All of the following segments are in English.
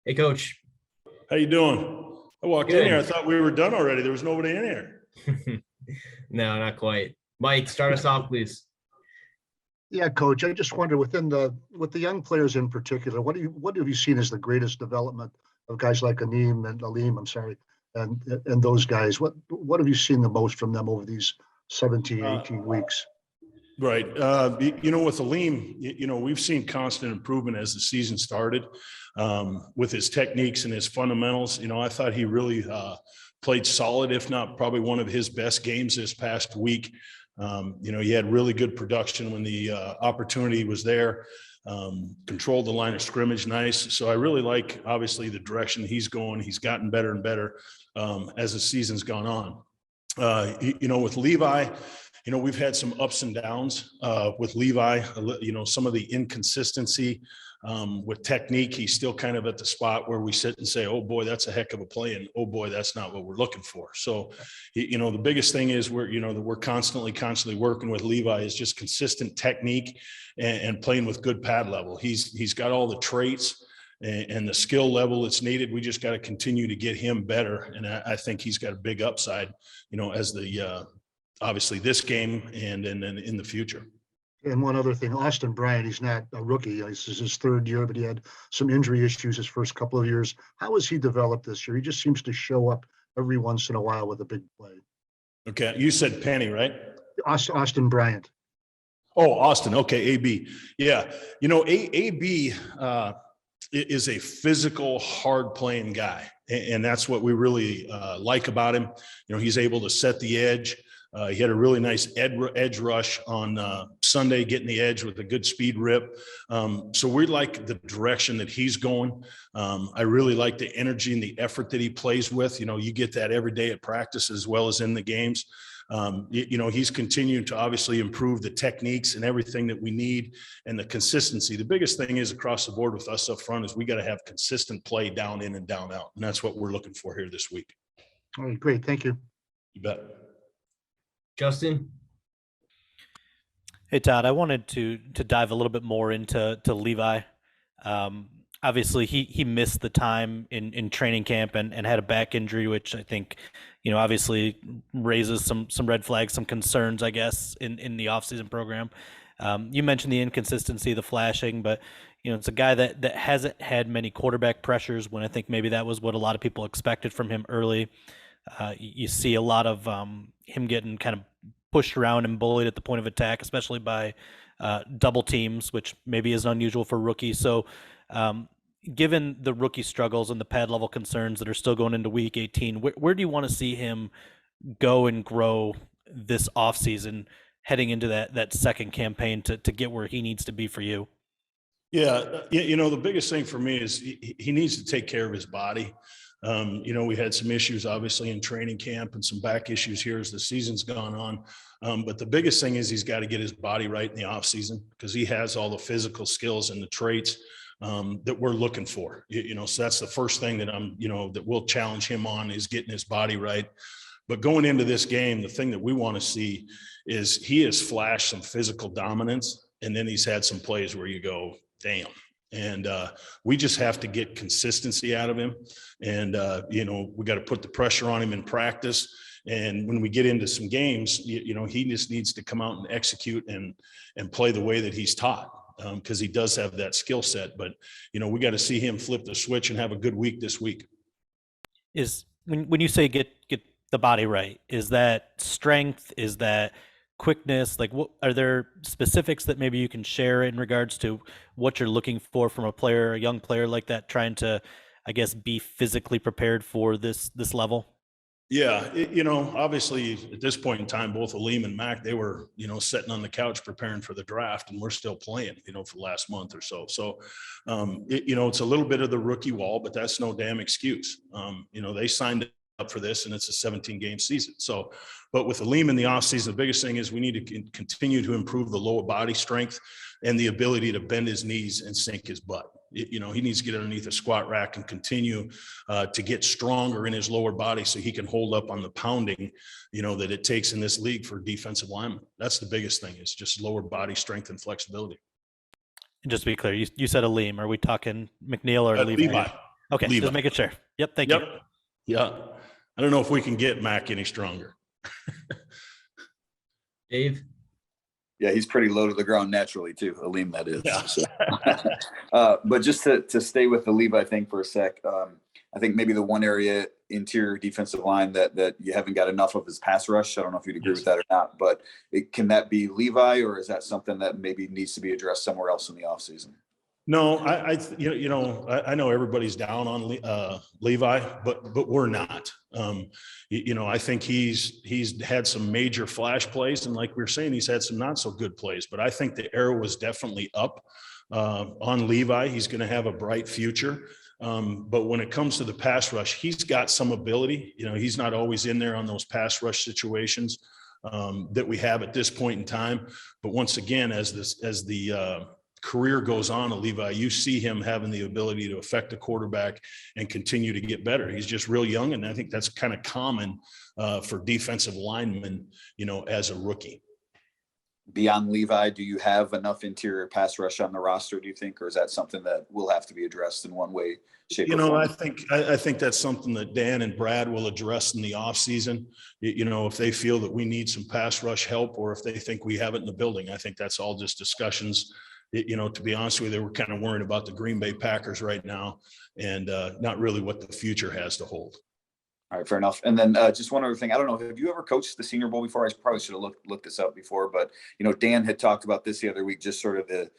Hey, Coach. How you doing? I walked in here. I Good. thought we were done already. There was nobody in here. No, not quite. Mike, start us off, please. Yeah, coach, I just wonder with the young players in particular, what have you seen as the greatest development of guys like Aleem, I'm sorry, and those guys? What have you seen the most from them over these 17, Uh, 18 weeks? right. With Aleem, we've seen constant improvement as the season started with his techniques and his fundamentals. I thought he really played solid, if not probably one of his best games this past week. He had really good production when the opportunity was there, controlled the line of scrimmage nice. So I really like, obviously, the direction he's going. He's gotten better and better as the season's gone on. With Levi, we've had some ups and downs with Levi, some of the inconsistency with technique. He's still kind of at the spot where we sit and say, oh boy, that's a heck of a play. And oh boy, that's not what we're looking for. So, the biggest thing is we're constantly working with Levi is just consistent technique and playing with good pad level. He's got all the traits and the skill level that's needed. We just got to continue to get him better. And I think he's got a big upside, as the, obviously this game and in the future. And one other thing, Austin Bryant, he's not a rookie. This is his third year, but he had some injury issues his first couple of years. How has he developed this year? He just seems to show up every once in a while with a big play. Okay. You said Penny, right? Austin Bryant. Oh, Austin. Okay. AB. Yeah. AB is a physical, hard playing guy. And that's what we really like about him. He's able to set the edge. He had a really nice edge rush on Sunday, getting the edge with a good speed rip. So we like the direction that he's going. I really like the energy and the effort that he plays with. You get that every day at practice as well as in the games. He's continuing to obviously improve the techniques and everything that we need and the consistency. The biggest thing is across the board with us up front is we got to have consistent play down in and down out. And that's what we're looking for here this week. All right, great. Thank you. You bet. Justin? Hey, Todd, I wanted to dive a little bit more into Levi. Obviously, he missed the time in training camp and had a back injury, which I think, obviously raises some red flags, some concerns, I guess, in the offseason program. You mentioned the inconsistency, the flashing, but, it's a guy that hasn't had many quarterback pressures when I think maybe that was what a lot of people expected from him early. You see a lot of him getting kind of pushed around and bullied at the point of attack, especially by double teams, which maybe is unusual for rookies. So given the rookie struggles and the pad level concerns that are still going into week 18, where do you want to see him go and grow this offseason heading into that second campaign to get where he needs to be for you? Yeah. The biggest thing for me is he needs to take care of his body. We had some issues obviously in training camp and some back issues here as the season's gone on. But the biggest thing is he's got to get his body right in the off season because he has all the physical skills and the traits that we're looking for. So that's the first thing that that we'll challenge him on is getting his body right. But going into this game, the thing that we want to see is he has flashed some physical dominance, and then he's had some plays where you go, damn. And we just have to get consistency out of him. And, we got to put the pressure on him in practice. And when we get into some games, he just needs to come out and execute and play the way that he's taught because he does have that skill set. But, we got to see him flip the switch and have a good week this week. Is when you say get the body right, is that strength? Is that quickness? Like, what are there specifics that maybe you can share in regards to what you're looking for from a young player like that, trying to, I guess, be physically prepared for this level? Yeah. Obviously at this point in time, both Aleem and Mac, they were, sitting on the couch preparing for the draft, and we're still playing, for the last month or so. So, it's a little bit of the rookie wall, but that's no damn excuse. They signed up for this and it's a 17-game season. So, but with Aleem in the offseason, the biggest thing is we need to continue to improve the lower body strength and the ability to bend his knees and sink his butt. He needs to get underneath a squat rack and continue to get stronger in his lower body so he can hold up on the pounding, that it takes in this league for defensive linemen. That's the biggest thing, is just lower body strength and flexibility. And just to be clear, you said Aleem. Are we talking McNeil or Levi? Levi. Okay, Levi. just making sure. Yep, thank you. Yep. Yeah. I don't know if we can get Mac any stronger. Dave? Yeah, he's pretty low to the ground naturally too. Aleem, that is. Yeah. So. But just to stay with the Levi thing for a sec, I think maybe the one area interior defensive line that you haven't got enough of is pass rush. I don't know if you'd agree with that or not, but can that be Levi, or is that something that maybe needs to be addressed somewhere else in the offseason? No, I know everybody's down on Levi, but we're not. I think he's had some major flash plays, and like we were saying, he's had some not so good plays. But I think the arrow was definitely up on Levi. He's going to have a bright future. But when it comes to the pass rush, he's got some ability. He's not always in there on those pass rush situations that we have at this point in time. But once again, as the career goes on, Levi, you see him having the ability to affect the quarterback and continue to get better. He's just real young, and I think that's kind of common for defensive linemen, as a rookie. Beyond Levi, do you have enough interior pass rush on the roster, do you think, or is that something that will have to be addressed in one way, shape, or form? I think that's something that Dan and Brad will address in the offseason. If they feel that we need some pass rush help, or if they think we have it in the building. I think that's all just discussions. To be honest with you, we're kind of worried about the Green Bay Packers right now, and not really what the future has to hold. All right, fair enough. And then just one other thing. I don't know, have you ever coached the Senior Bowl before? I probably should have looked this up before, but Dan had talked about this the other week, just sort of the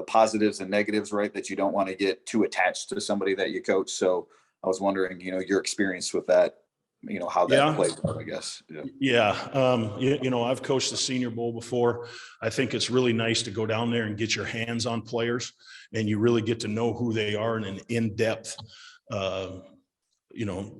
positives and negatives, right? That you don't want to get too attached to somebody that you coach. So I was wondering, your experience with that, how that plays out, I guess. Yeah. I've coached the Senior Bowl before. I think it's really nice to go down there and get your hands on players, and you really get to know who they are in an in-depth,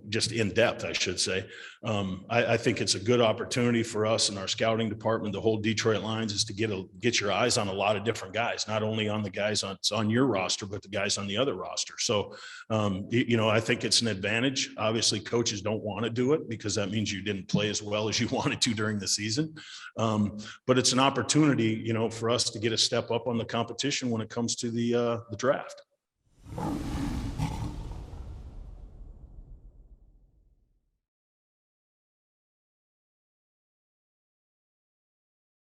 just in depth, I should say. I think it's a good opportunity for us and our scouting department, the whole Detroit Lions, is to get your eyes on a lot of different guys, not only on the guys on your roster, but the guys on the other roster. So, I think it's an advantage. Obviously, coaches don't want to do it because that means you didn't play as well as you wanted to during the season. But it's an opportunity, for us to get a step up on the competition when it comes to the draft.